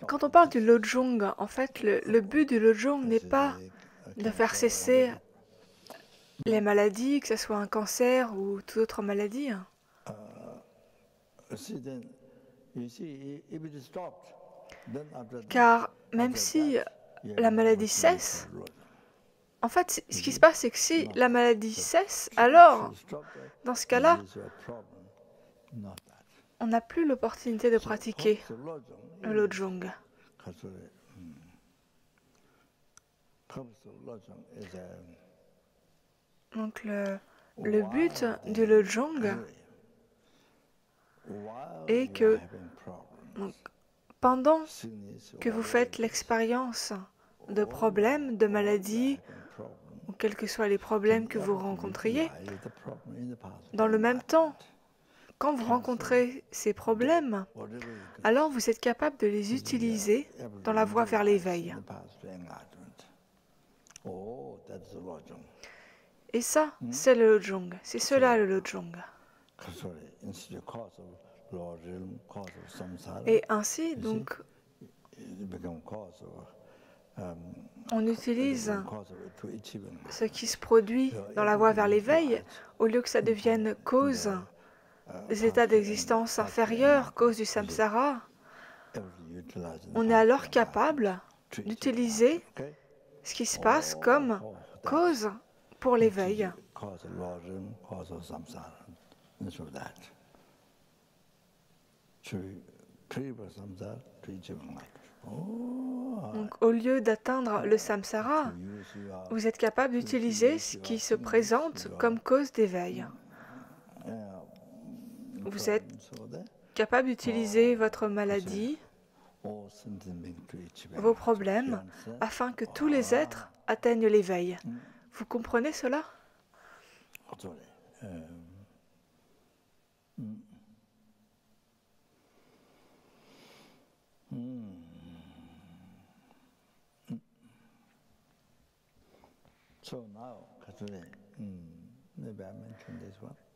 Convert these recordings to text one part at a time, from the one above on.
Quand on parle du Lojong, en fait, le but du Lojong n'est pas de faire cesser les maladies, que ce soit un cancer ou toute autre maladie. Car même si la maladie cesse, en fait, ce qui se passe, c'est que si la maladie cesse, alors, dans ce cas-là, on n'a plus l'opportunité de pratiquer le Lojong. Donc le but du Lojong est que donc, pendant que vous faites l'expérience de problèmes, de maladies, ou quels que soient les problèmes que vous rencontriez, dans le même temps, quand vous rencontrez ces problèmes, alors vous êtes capable de les utiliser dans la voie vers l'éveil. Et ça, c'est le Lojong. C'est cela le Lojong. Et ainsi, donc, on utilise ce qui se produit dans la voie vers l'éveil, au lieu que ça devienne cause des états d'existence inférieurs, cause du samsara. On est alors capable d'utiliser ce qui se passe comme cause pour l'éveil. Donc, au lieu d'atteindre le samsara, vous êtes capable d'utiliser ce qui se présente comme cause d'éveil. Vous êtes capable d'utiliser votre maladie, vos problèmes, afin que tous les êtres atteignent l'éveil. Vous comprenez cela?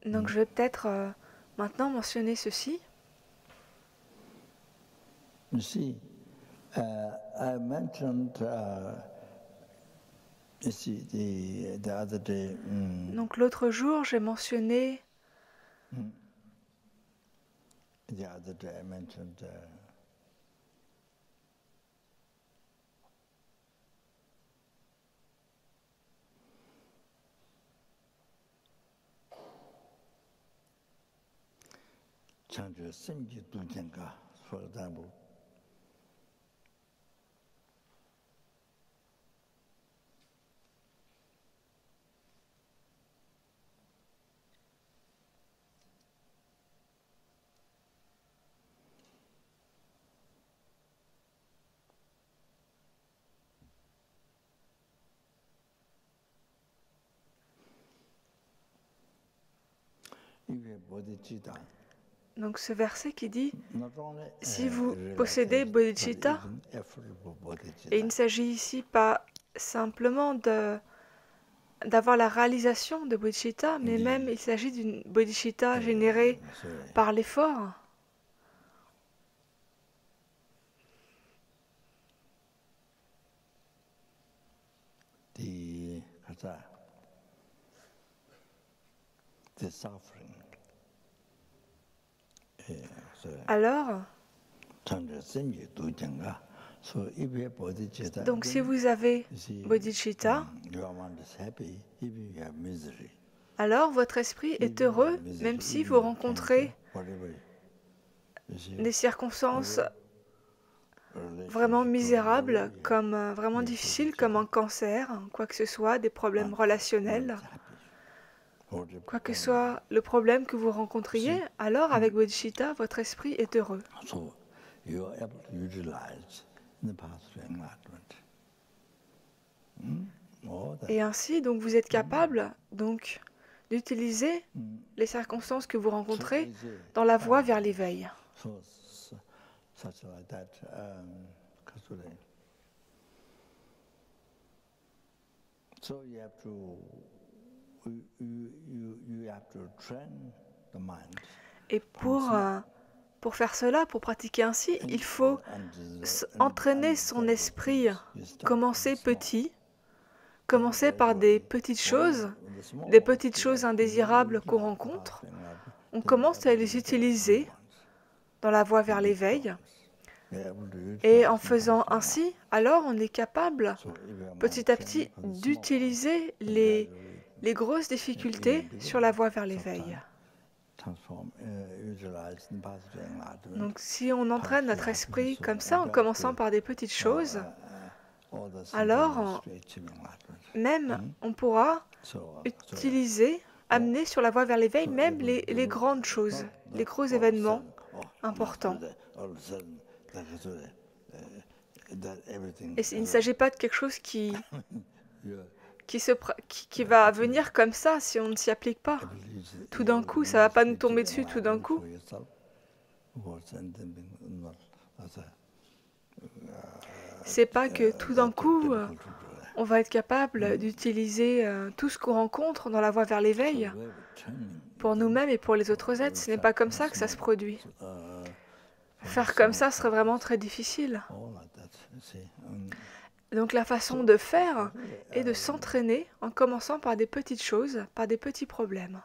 Donc je vais peut-être maintenant mentionner ceci. I mentioned the other day. Donc l'autre jour, j'ai mentionné The other day I mentioned Chandraya Simji Dunjanga, for example. donc ce verset qui dit « Si vous possédez bodhicitta », et il ne s'agit ici pas simplement d'avoir la réalisation de bodhicitta, mais même il s'agit d'une bodhicitta générée par l'effort. Alors, donc si vous avez bodhicitta, alors votre esprit est heureux même si vous rencontrez des circonstances vraiment misérables, comme vraiment difficiles, comme un cancer, quoi que ce soit, des problèmes relationnels. Quoi que soit le problème que vous rencontriez, alors avec bodhicitta, votre esprit est heureux. Et ainsi, donc, vous êtes capable donc d'utiliser les circonstances que vous rencontrez dans la voie vers l'éveil. So you have to train the mind. Et pour faire cela, pour pratiquer ainsi, il faut entraîner son esprit, commencer petit, commencer par des petites choses indésirables qu'on rencontre. On commence à les utiliser dans la voie vers l'éveil. Et en faisant ainsi, alors on est capable, petit à petit, d'utiliser les grosses difficultés sur la voie vers l'éveil. Donc si on entraîne notre esprit comme ça, en commençant par des petites choses, alors même on pourra utiliser, amener sur la voie vers l'éveil même les grandes choses, les gros événements importants. Et il ne s'agit pas de quelque chose qui va venir comme ça si on ne s'y applique pas. Tout d'un coup, ça ne va pas nous tomber dessus tout d'un coup. C'est pas que tout d'un coup, on va être capable d'utiliser tout ce qu'on rencontre dans la voie vers l'éveil pour nous-mêmes et pour les autres êtres. Ce n'est pas comme ça que ça se produit. Faire comme ça serait vraiment très difficile. Donc la façon de faire est de s'entraîner en commençant par des petites choses, par des petits problèmes.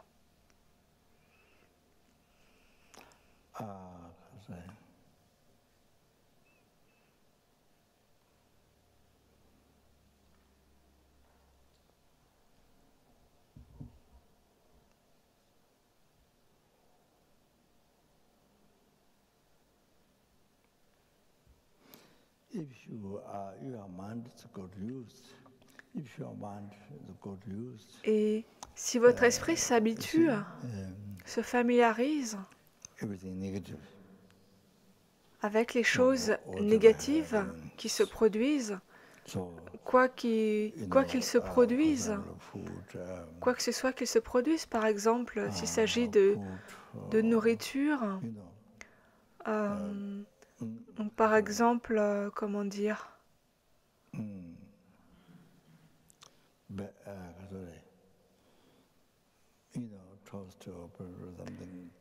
Et si votre esprit s'habitue, se familiarise avec les choses négatives qui se produisent, quoi qu'il se produise, quoi que ce soit qu'il se produise, par exemple, s'il s'agit de nourriture, donc, par exemple, comment dire,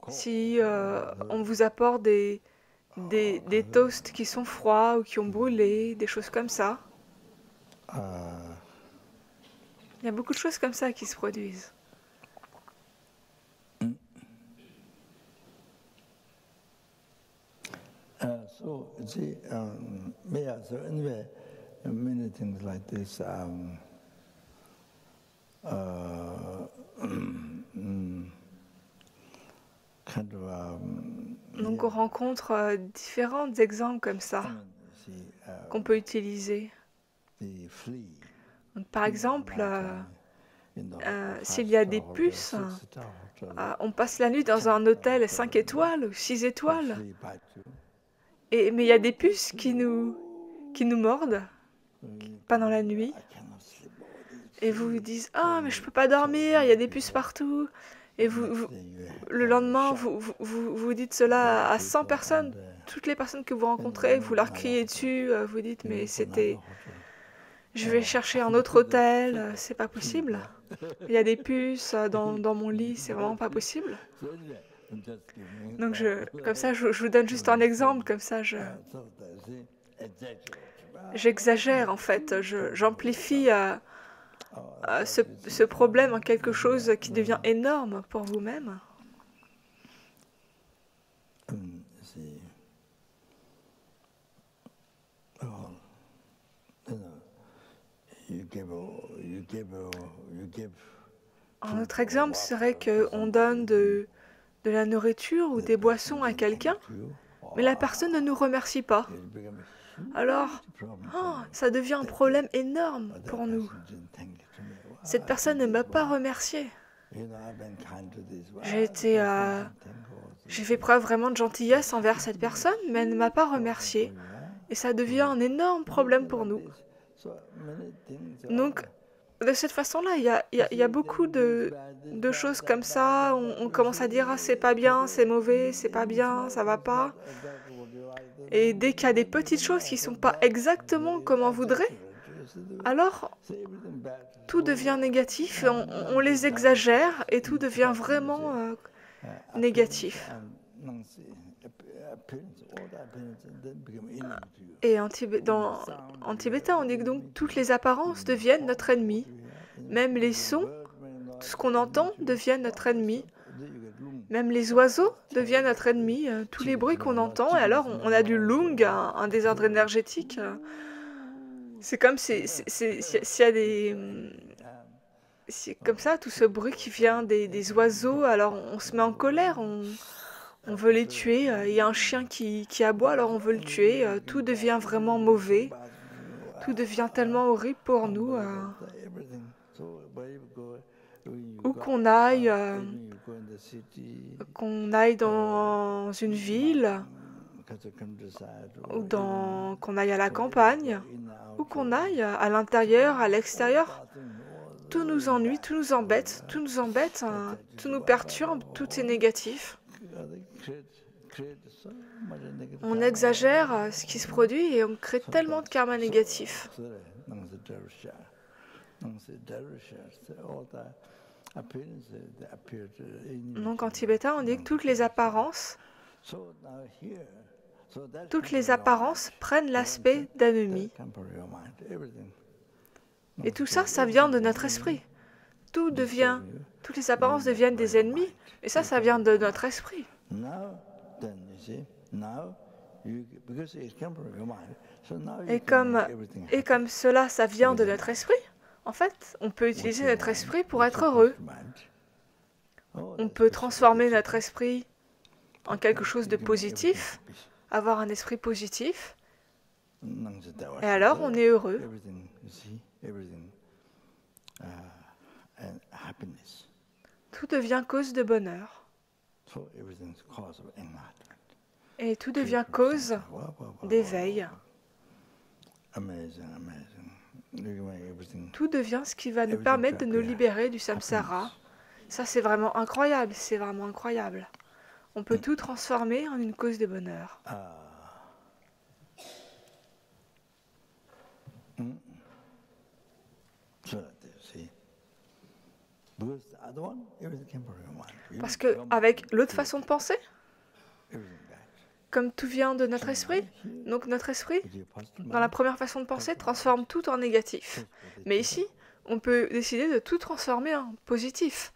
si on vous apporte des toasts qui sont froids ou qui ont brûlé, des choses comme ça, il y a beaucoup de choses comme ça qui se produisent. So anyway, many things like this. Donc on rencontre différents exemples comme ça qu'on peut utiliser. Donc, par exemple, s'il y a des puces, on passe la nuit dans un hôtel 5 étoiles ou 6 étoiles. Mais il y a des puces qui nous mordent pendant la nuit. Et vous vous dites « Ah, mais je ne peux pas dormir, il y a des puces partout. » Et le lendemain, vous dites cela à 100 personnes. Toutes les personnes que vous rencontrez, vous leur criez dessus. Vous dites « Mais c'était... Je vais chercher un autre hôtel. C'est pas possible. Il y a des puces dans mon lit. C'est vraiment pas possible. » Donc, comme ça, je vous donne juste un exemple, comme ça, j'exagère en fait, j'amplifie ce problème en quelque chose qui devient énorme pour vous-même. Un autre exemple serait qu'on donne de la nourriture ou des boissons à quelqu'un, mais la personne ne nous remercie pas. Alors, ça devient un problème énorme pour nous. Cette personne ne m'a pas remercié. J'ai fait preuve vraiment de gentillesse envers cette personne, mais elle ne m'a pas remercié. Et ça devient un énorme problème pour nous. Donc, de cette façon-là, il y a beaucoup de choses comme ça. On commence à dire « Ah, c'est pas bien, c'est mauvais, c'est pas bien, ça va pas. » Et dès qu'il y a des petites choses qui ne sont pas exactement comme on voudrait, alors tout devient négatif, on les exagère et tout devient vraiment négatif. Et en tibétain, on dit que donc toutes les apparences deviennent notre ennemi. Même les sons, tout ce qu'on entend devient notre ennemi. Même les oiseaux deviennent notre ennemi. Tous les bruits qu'on entend, et alors on a du lung, un désordre énergétique. C'est comme s'il y a des... C'est comme ça, tout ce bruit qui vient des oiseaux, alors on se met en colère, on veut les tuer. Il y a un chien qui aboie, alors on veut le tuer. Tout devient vraiment mauvais. Tout devient tellement horrible pour nous. Où qu'on aille dans une ville, ou qu'on aille à la campagne, où qu'on aille à l'intérieur, à l'extérieur, tout nous ennuie, tout nous embête, tout nous perturbe, tout est négatif. On exagère ce qui se produit et on crée tellement de karma négatif. Donc en tibétain, on dit que toutes les apparences prennent l'aspect d'ennemi. Et tout ça, ça vient de notre esprit. Toutes les apparences deviennent des ennemis. Et ça vient de notre esprit. Et comme cela, ça vient de notre esprit, en fait, on peut utiliser notre esprit pour être heureux. On peut transformer notre esprit en quelque chose de positif, avoir un esprit positif, et alors on est heureux. Tout devient cause de bonheur. Et tout devient cause d'éveil. Tout devient ce qui va nous permettre de nous libérer du samsara. Ça, c'est vraiment incroyable, c'est vraiment incroyable. On peut tout transformer en une cause de bonheur. Parce qu'avec l'autre façon de penser, comme tout vient de notre esprit, donc notre esprit, dans la première façon de penser, transforme tout en négatif. Mais ici, on peut décider de tout transformer en positif,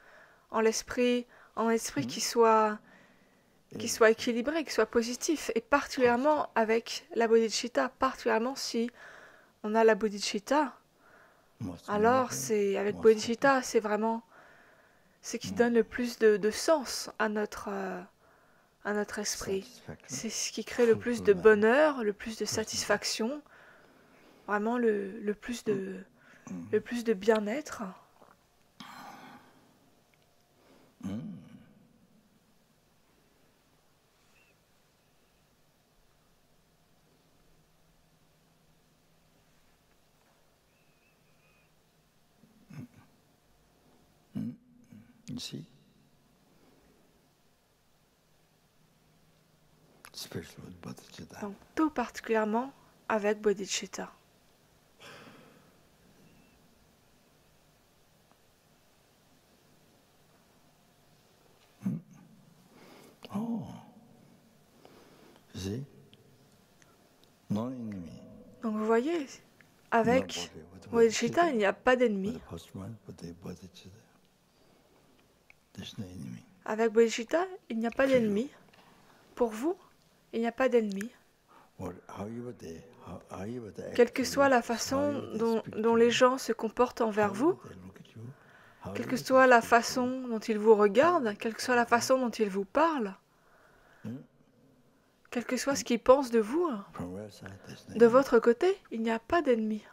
en l'esprit qui soit équilibré, qui soit positif, et particulièrement avec la bodhicitta, particulièrement si on a la bodhicitta, alors avec bodhicitta, c'est vraiment ce qui donne le plus de sens à notre esprit. C'est ce qui crée le plus de bonheur, le plus de satisfaction, vraiment le plus de bien-être. Ici. Donc, tout particulièrement avec bodhicitta. Oh, donc vous voyez, avec bodhicitta, il n'y a pas d'ennemi. Avec bodhicitta, il n'y a pas d'ennemi. Pour vous, il n'y a pas d'ennemi. Quelle que soit la façon dont les gens se comportent envers vous, quelle que soit la façon dont ils vous regardent, quelle que soit la façon dont ils vous parlent, quel que soit ce qu'ils pensent de vous, de votre côté, il n'y a pas d'ennemi.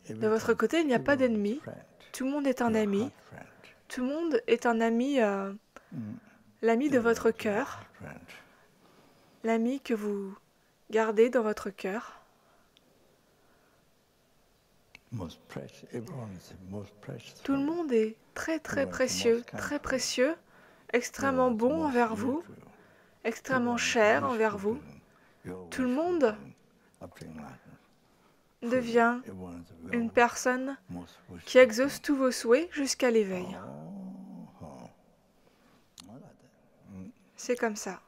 De votre côté, il n'y a pas d'ennemi. Tout le monde est un ami. Tout le monde est un ami, l'ami de votre cœur, l'ami que vous gardez dans votre cœur. Tout le monde est très très précieux, extrêmement bon envers vous, extrêmement cher envers vous. Tout le monde devient une personne qui exauce tous vos souhaits jusqu'à l'éveil. C'est comme ça.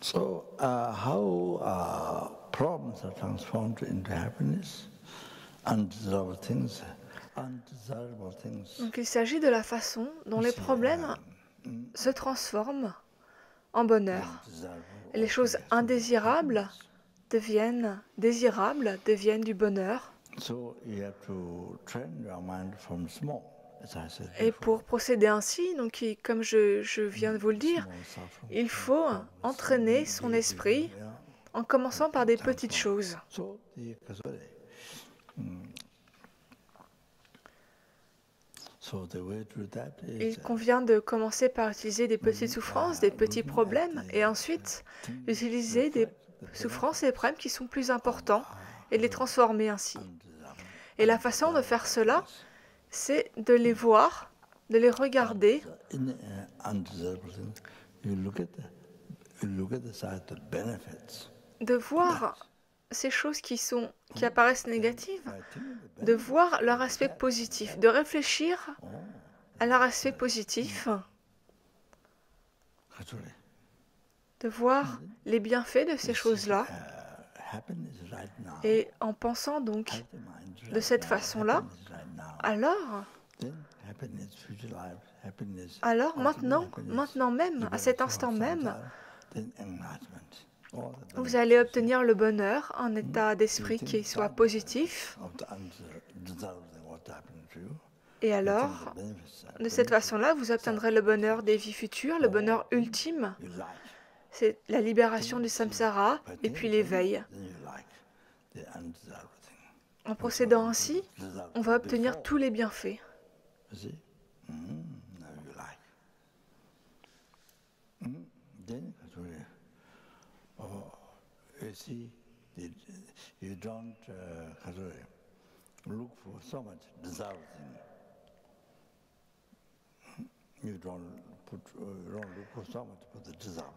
So, how problems are transformed into happiness, undesirable things. Donc il s'agit de la façon dont les problèmes se transforment en bonheur. Et les choses indésirables deviennent désirables, deviennent du bonheur. Et pour procéder ainsi, donc, comme je viens de vous le dire, il faut entraîner son esprit en commençant par des petites choses. Il convient de commencer par utiliser des petites souffrances, des petits problèmes, et ensuite utiliser des souffrances et problèmes qui sont plus importants et les transformer ainsi. Et la façon de faire cela, c'est de les voir, de les regarder. De voir ces choses qui apparaissent négatives, de voir leur aspect positif, de réfléchir à leur aspect positif, de voir les bienfaits de ces choses-là. Et en pensant donc de cette façon-là, alors maintenant même, à cet instant même, vous allez obtenir le bonheur, un état d'esprit qui soit positif. Et alors, de cette façon-là, vous obtiendrez le bonheur des vies futures, le bonheur ultime. C'est la libération du samsara et puis l'éveil. En procédant ainsi, on va obtenir tous les bienfaits.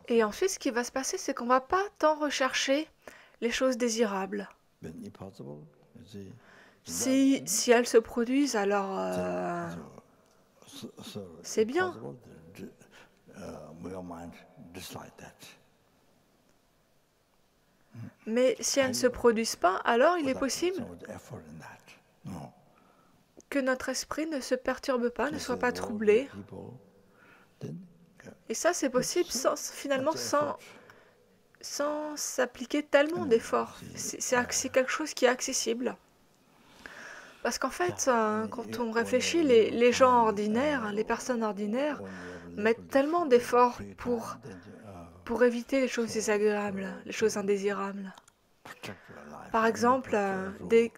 Et ensuite, ce qui va se passer, c'est qu'on ne va pas tant rechercher les choses désirables. Si elles se produisent, alors c'est bien. Mais si elles ne se produisent pas, alors il est possible que notre esprit ne se perturbe pas, ne soit pas troublé. Et ça, c'est possible finalement sans s'appliquer tellement d'efforts. C'est quelque chose qui est accessible. Parce qu'en fait, quand on réfléchit, les gens ordinaires, les personnes ordinaires, mettent tellement d'efforts pour éviter les choses désagréables, les choses indésirables. Par exemple, dès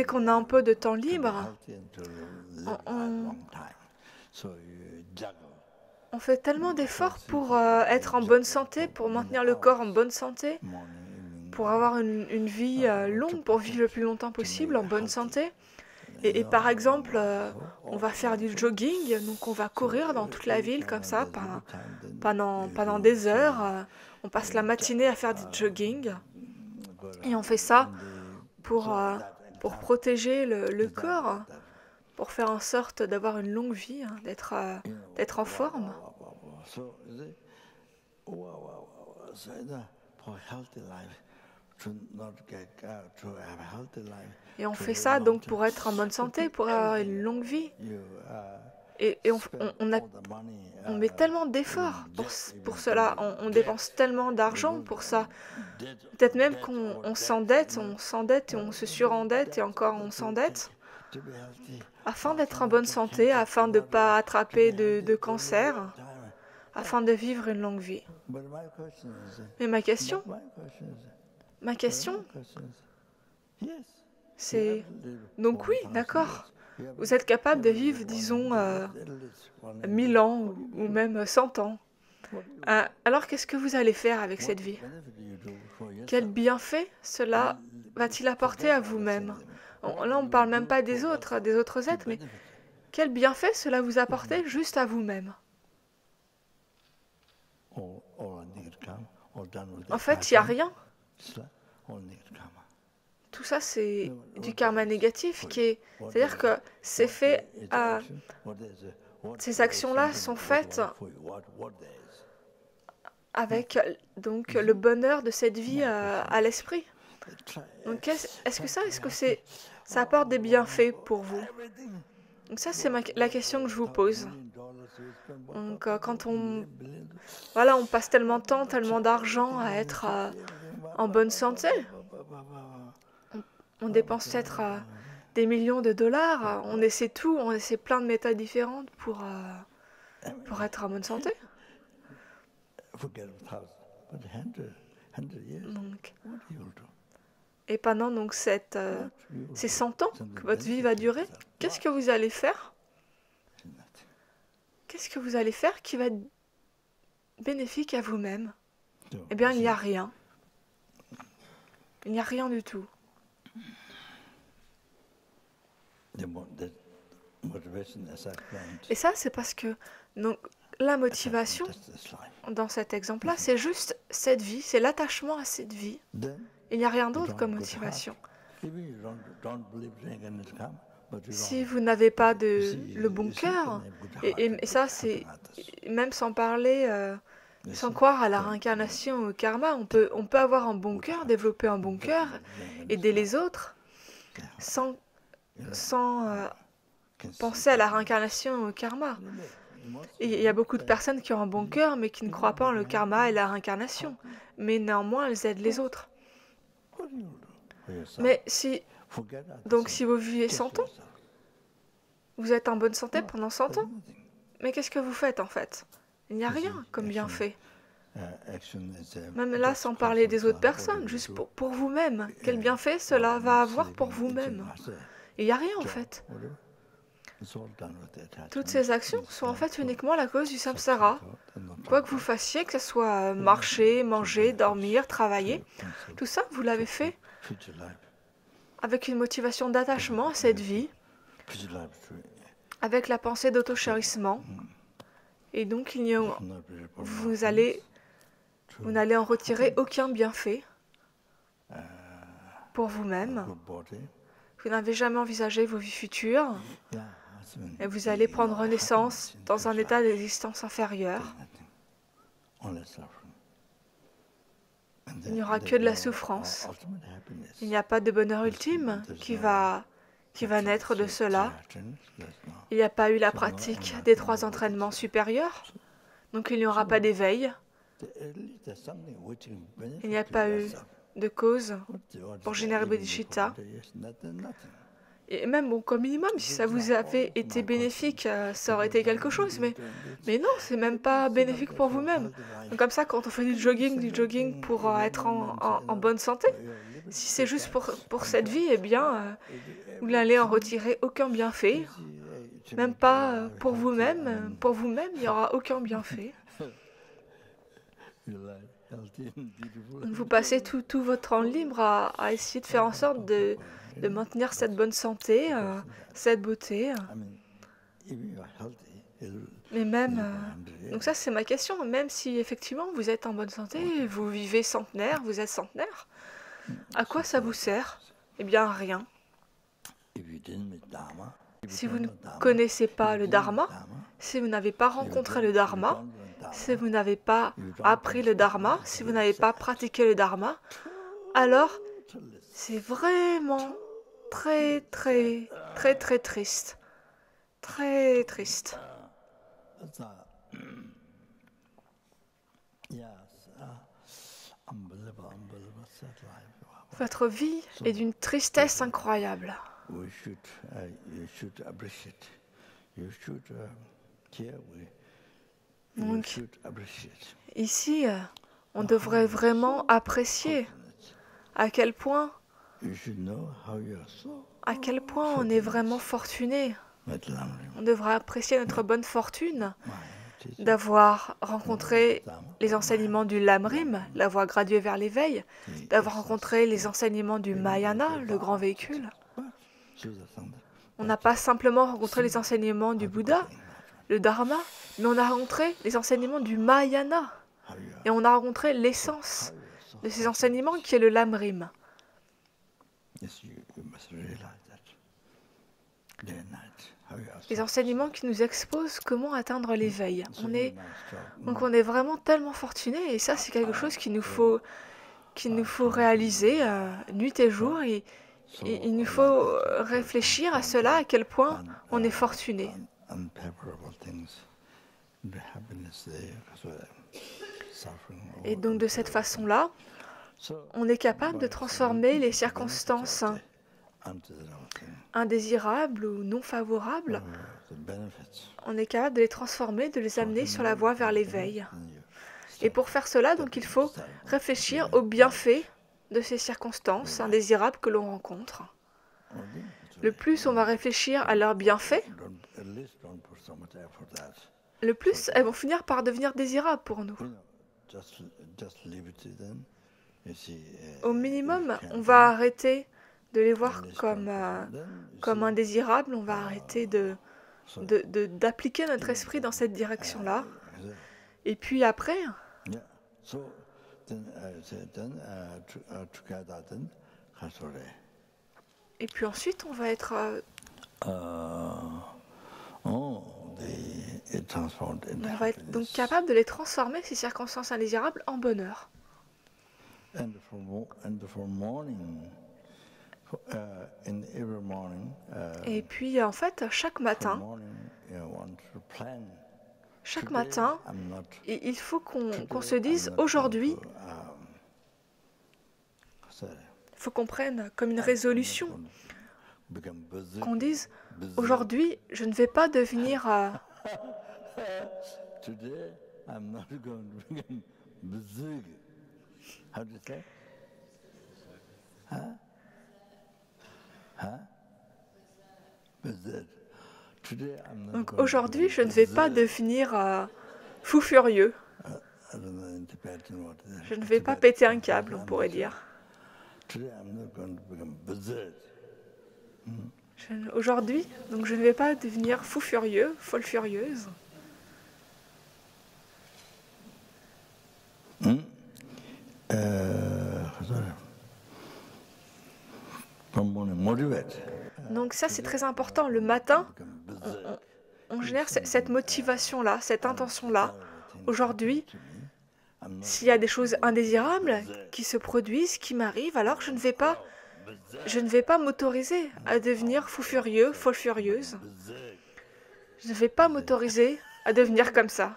qu'on a un peu de temps libre, on fait tellement d'efforts pour être en bonne santé, pour maintenir le corps en bonne santé, pour avoir une vie longue, pour vivre le plus longtemps possible en bonne santé. Et par exemple, on va faire du jogging, donc on va courir dans toute la ville comme ça pendant des heures. On passe la matinée à faire du jogging et on fait ça pour protéger le corps, pour faire en sorte d'avoir une longue vie, d'être en forme. Et on fait ça donc pour être en bonne santé, pour avoir une longue vie. Et on met tellement d'efforts pour cela, on dépense tellement d'argent pour ça. Peut-être même qu'on s'endette et on se surendette et encore on s'endette afin d'être en bonne santé, afin de ne pas attraper de cancer, afin de vivre une longue vie. Mais ma question, c'est... Donc oui, d'accord. Vous êtes capable de vivre, disons, 1000 ans ou même 100 ans. Alors qu'est-ce que vous allez faire avec cette vie? Quel bienfait cela va-t-il apporter à vous-même? Là, on ne parle même pas des autres êtres, mais quel bienfait cela vous apporte juste à vous-même? En fait, il n'y a rien. Tout ça, c'est du karma négatif c'est-à-dire que c'est fait à... Ces actions-là sont faites avec donc le bonheur de cette vie à l'esprit. Donc est-ce que ça apporte des bienfaits pour vous? Donc ça, c'est la question que je vous pose. Donc quand on passe tellement de temps, tellement d'argent à être en bonne santé, on dépense peut-être des millions de dollars, on essaie tout, on essaie plein de méthodes différentes pour être en bonne santé. Donc, et pendant donc ces 100 ans que votre vie va durer, qu'est-ce que vous allez faire? Qu'est-ce que vous allez faire qui va être bénéfique à vous-même? Eh bien, il n'y a rien. Il n'y a rien du tout. Et ça, c'est parce que donc, la motivation, dans cet exemple-là, c'est juste cette vie, c'est l'attachement à cette vie. Il n'y a rien d'autre comme motivation. Si vous n'avez pas le bon cœur, et ça, c'est même sans parler, sans croire à la réincarnation ou au karma, on peut avoir un bon cœur, développer un bon cœur, aider les autres, sans penser à la réincarnation ou au karma. Et il y a beaucoup de personnes qui ont un bon cœur, mais qui ne croient pas en le karma et la réincarnation. Mais néanmoins, elles aident les autres. Mais si vous vivez 100 ans, vous êtes en bonne santé pendant 100 ans, mais qu'est-ce que vous faites en fait? Il n'y a rien comme bienfait. Même là, sans parler des autres personnes, juste pour vous-même. Quel bienfait cela va avoir pour vous-même? Il n'y a rien en fait. Toutes ces actions sont en fait uniquement la cause du samsara. Quoi que vous fassiez, que ce soit marcher, manger, dormir, travailler, tout ça, vous l'avez fait avec une motivation d'attachement à cette vie, avec la pensée d'auto-chérissement. Et donc, vous n'allez en retirer aucun bienfait pour vous-même. Vous n'avez jamais envisagé vos vies futures. Et vous allez prendre naissance dans un état d'existence inférieur. Il n'y aura que de la souffrance. Il n'y a pas de bonheur ultime qui va naître de cela. Il n'y a pas eu la pratique des 3 entraînements supérieurs, donc il n'y aura pas d'éveil. Il n'y a pas eu de cause pour générer bodhicitta. Et même, comme minimum, si ça vous avait été bénéfique, ça aurait été quelque chose. Mais non, c'est même pas bénéfique pour vous-même. Donc comme ça, quand on fait du jogging pour être en bonne santé, si c'est juste pour cette vie, eh bien, vous n'allez en retirer aucun bienfait. Même pas pour vous-même. Pour vous-même, il n'y aura aucun bienfait. Vous passez tout votre temps libre à essayer de faire en sorte de maintenir cette bonne santé, cette beauté. Mais même... donc ça, c'est ma question. Même si, effectivement, vous êtes en bonne santé, vous vivez centenaire, vous êtes centenaire, à quoi ça vous sert? Eh bien, rien. Si vous ne connaissez pas le Dharma, si vous n'avez pas rencontré le Dharma, si vous n'avez pas appris le Dharma, si vous n'avez pas pratiqué le Dharma, alors c'est vraiment très très très très triste. Très triste. Votre vie est d'une tristesse incroyable. Donc, ici, on devrait vraiment apprécier à quel point on est vraiment fortuné. On devrait apprécier notre bonne fortune d'avoir rencontré les enseignements du Lamrim, la voie graduée vers l'éveil, d'avoir rencontré les enseignements du Mahayana, le grand véhicule. On n'a pas simplement rencontré les enseignements du Bouddha, le Dharma, mais on a rencontré les enseignements du Mahayana. Et on a rencontré l'essence de ces enseignements qui est le Lamrim. Les enseignements qui nous exposent comment atteindre l'éveil. Donc on est vraiment tellement fortunés et ça c'est quelque chose qu'il nous faut réaliser nuit et jour et il nous faut réfléchir à cela, à quel point on est fortuné. Et donc de cette façon-là, on est capable de transformer les circonstances indésirables ou non favorables. On est capable de les transformer, de les amener sur la voie vers l'éveil. Et pour faire cela, donc, il faut réfléchir aux bienfaits de ces circonstances indésirables que l'on rencontre. Le plus on va réfléchir à leurs bienfaits, le plus elles vont finir par devenir désirables pour nous. Au minimum, on va arrêter de les voir comme indésirables, on va arrêter d'appliquer notre esprit dans cette direction-là. Et puis après, ensuite, on va être donc capable de les transformer, ces circonstances indésirables, en bonheur. Et puis, en fait, chaque matin, il faut qu'on se dise, aujourd'hui, il faut qu'on prenne comme une résolution, qu'on dise, aujourd'hui, je ne vais pas devenir... Donc aujourd'hui, je ne vais pas devenir fou furieux. Je ne vais pas péter un câble, on pourrait dire. Aujourd'hui, donc je ne vais pas devenir fou furieux, folle furieuse. Donc ça, c'est très important. Le matin, on génère cette motivation-là, cette intention-là. Aujourd'hui, s'il y a des choses indésirables qui se produisent, qui m'arrivent, alors je ne vais pas m'autoriser à devenir fou furieux, folle furieuse. Je ne vais pas m'autoriser à devenir comme ça.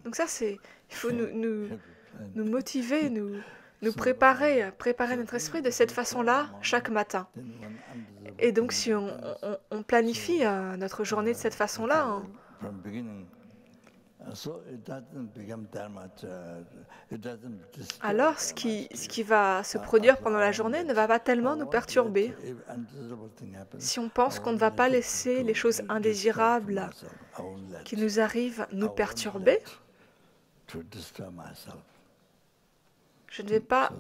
Donc ça, il faut nous motiver, nous préparer notre esprit de cette façon-là chaque matin. Et donc si on planifie notre journée de cette façon-là, alors ce qui va se produire pendant la journée ne va pas tellement nous perturber. Si on pense qu'on ne va pas laisser les choses indésirables qui nous arrivent nous perturber, je ne vais pas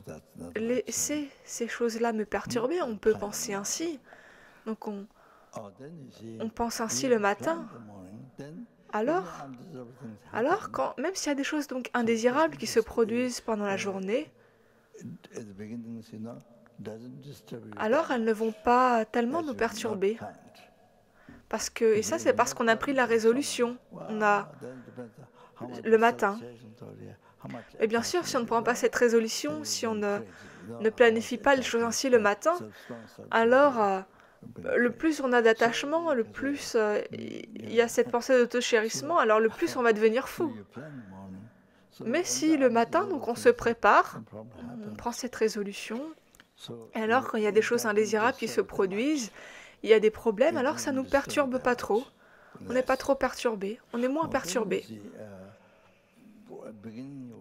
laisser ces choses-là me perturber. On peut penser ainsi. Donc on pense ainsi le matin. Alors même s'il y a des choses donc indésirables qui se produisent pendant la journée, alors elles ne vont pas tellement nous perturber. Et ça, c'est parce qu'on a pris la résolution. On a le matin. Et bien sûr, si on ne prend pas cette résolution, si on ne planifie pas les choses ainsi le matin, alors le plus on a d'attachement, le plus il y a cette pensée d'auto-chérissement, alors le plus on va devenir fou. Mais si le matin, donc on se prépare, on prend cette résolution, et alors quand il y a des choses indésirables qui se produisent, il y a des problèmes, alors ça ne nous perturbe pas trop. On n'est pas trop perturbé, on est moins perturbé.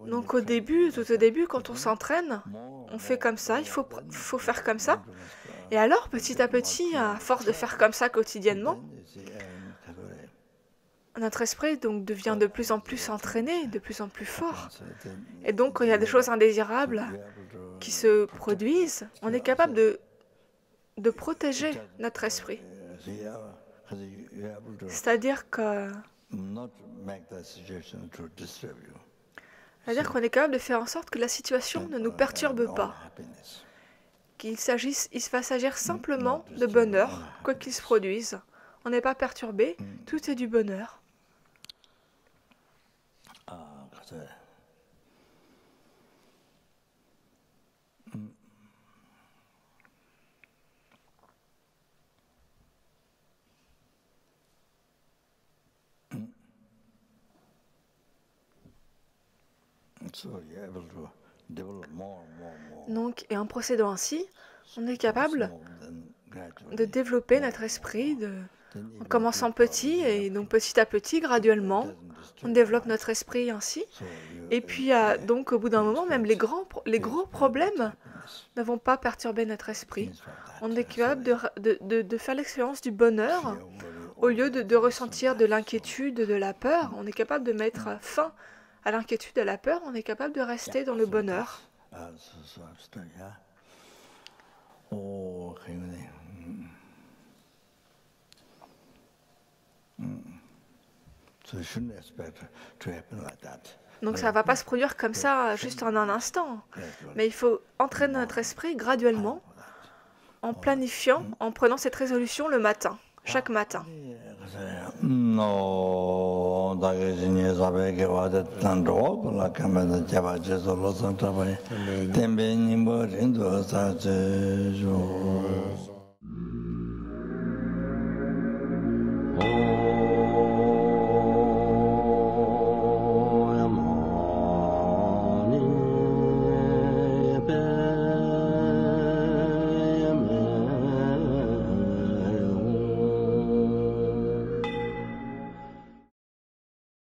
Donc au début, tout au début, quand on s'entraîne, on fait comme ça, il faut faire comme ça. Et alors, petit à petit, à force de faire comme ça quotidiennement, notre esprit donc devient de plus en plus entraîné, de plus en plus fort. Et donc, quand il y a des choses indésirables qui se produisent, on est capable de protéger notre esprit. C'est-à-dire qu'on est capable de faire en sorte que la situation ne nous perturbe pas. Il va s'agir simplement de bonheur, quoi qu'il se produise. On n'est pas perturbé, tout est du bonheur. Donc, et en procédant ainsi, on est capable de développer notre esprit, en commençant petit, et donc petit à petit, graduellement, on développe notre esprit ainsi. Et puis, donc, au bout d'un moment, même les gros problèmes ne vont pas perturber notre esprit. On est capable de faire l'expérience du bonheur, au lieu de ressentir de l'inquiétude, de la peur. On est capable de mettre fin à l'inquiétude, à la peur, on est capable de rester dans le bonheur. Donc ça ne va pas se produire comme ça, juste en un instant. Mais il faut entraîner notre esprit graduellement, en planifiant, en prenant cette résolution le matin, chaque matin. Amen.